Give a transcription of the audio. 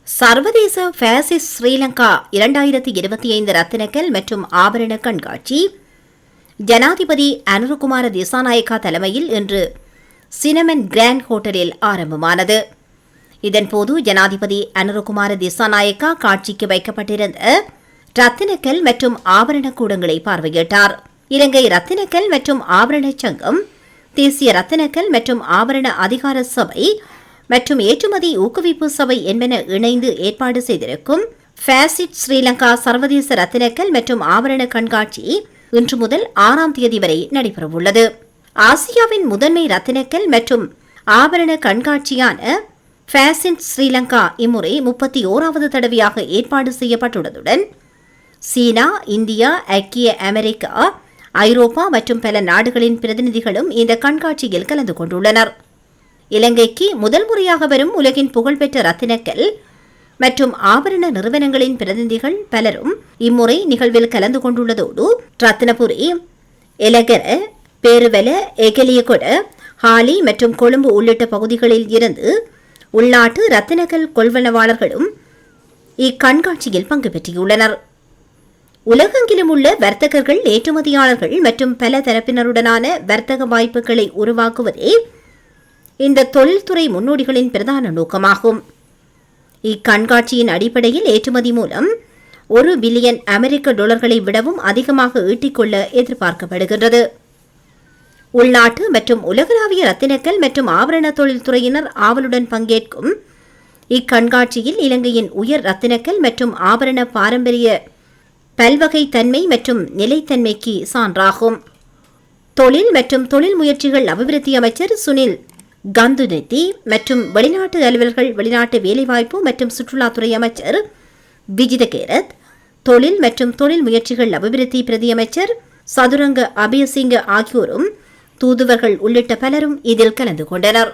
சர்வதேச ஃபேசிஸ் ஸ்ரீலங்கா 2025 ரத்தினக்கல் மற்றும் ஆபரண கண்காட்சி ஜனாதிபதி அனுரகுமார திசாநாயக்கா தலைமையில் இன்று சினமன் கிராண்ட் ஹோட்டலில் ஆரம்பமானது. இதன்போது ஜனாதிபதி அனுரகுமார திசாநாயக்கா காட்சிக்கு வைக்கப்பட்டிருந்த ரத்தினக்கல் மற்றும் ஆபரண கூடங்களை பார்வையிட்டார். இலங்கை ரத்தினக்கல் மற்றும் ஆபரண சங்கம், தேசிய ரத்தினக்கல் மற்றும் ஆபரண அதிகார சபை மற்றும் ஏற்றுமதி ஊக்குவிப்பு சபை என்பன இணைந்து ஏற்பாடு செய்திருக்கும் ஃபேசிட் ஸ்ரீலங்கா சர்வதேச ரத்தினக்கல் மற்றும் ஆபரண கண்காட்சி இன்று முதல் 6ஆம் தேதி வரை நடைபெறவுள்ளது. ஆசியாவின் முதன்மை ரத்தினக்கல் மற்றும் ஆபரண கண்காட்சியான ஃபேசிட் ஸ்ரீலங்கா இம்முறை 31வது தடவையாக ஏற்பாடு செய்யப்பட்டுள்ளதுடன் சீனா, இந்தியா, ஐக்கிய அமெரிக்கா, ஐரோப்பா மற்றும் பல நாடுகளின் பிரதிநிதிகளும் இந்த கண்காட்சியில் கலந்து கொண்டுள்ளனர். இலங்கைக்கு முதல் முறையாக வரும் உலகின் புகழ்பெற்ற ரத்தினக்கல் மற்றும் ஆபரண நிறுவனங்களின் பிரதிநிதிகள் பலரும் இம்முறை நிகழ்வில் கலந்து கொண்டுள்ளதோடு ரத்தினபுரி, எலகர, பேருவல, எகலியகொட, ஹாலி மற்றும் கொழும்பு உள்ளிட்ட பகுதிகளில் இருந்து உள்நாட்டு ரத்தினக்கல் கொள்வனவாளர்களும் இக்கண்காட்சியில் பங்கு பெற்றுள்ளனர். உலகெங்கிலும் உள்ள வர்த்தகர்கள், ஏற்றுமதியாளர்கள் மற்றும் பல தரப்பினருடனான வர்த்தக வாய்ப்புகளை உருவாக்குவதே இந்த தொழில்துறை முன்னோடிகளின் பிரதான நோக்கமாகும். இக்கண்காட்சியின் அடிப்படையில் ஏற்றுமதி மூலம் $1 பில்லியன் அமெரிக்க விடவும் அதிகமாக ஈட்டிக்கொள்ள எதிர்பார்க்கப்படுகின்றது. உள்நாட்டு மற்றும் உலகளாவிய ரத்தினக்கல் மற்றும் ஆபரண தொழில்துறையினர் ஆவலுடன் பங்கேற்கும் இக்கண்காட்சியில் இலங்கையின் உயர் ரத்தினக்கல் மற்றும் ஆபரண பாரம்பரிய பல்வகை தன்மை மற்றும் நிலைத்தன்மைக்கு சான்றாகும். தொழில் மற்றும் தொழில் முயற்சிகள் அபிவிருத்தி அமைச்சர் சுனில் கந்துநிதி மற்றும் வெளிநாட்டு அலுவலர்கள், வெளிநாட்டு வேலைவாய்ப்பு மற்றும் சுற்றுலாத்துறை அமைச்சர் விஜித கேரத், தொழில் மற்றும் தொழில் முயற்சிகள் அபிவிருத்தி பிரதி அமைச்சர் சதுரங்க அபயசிங்க ஆகியோரும், தூதுவர்கள் உள்ளிட்ட பலரும் இதில் கலந்து கொண்டனர்.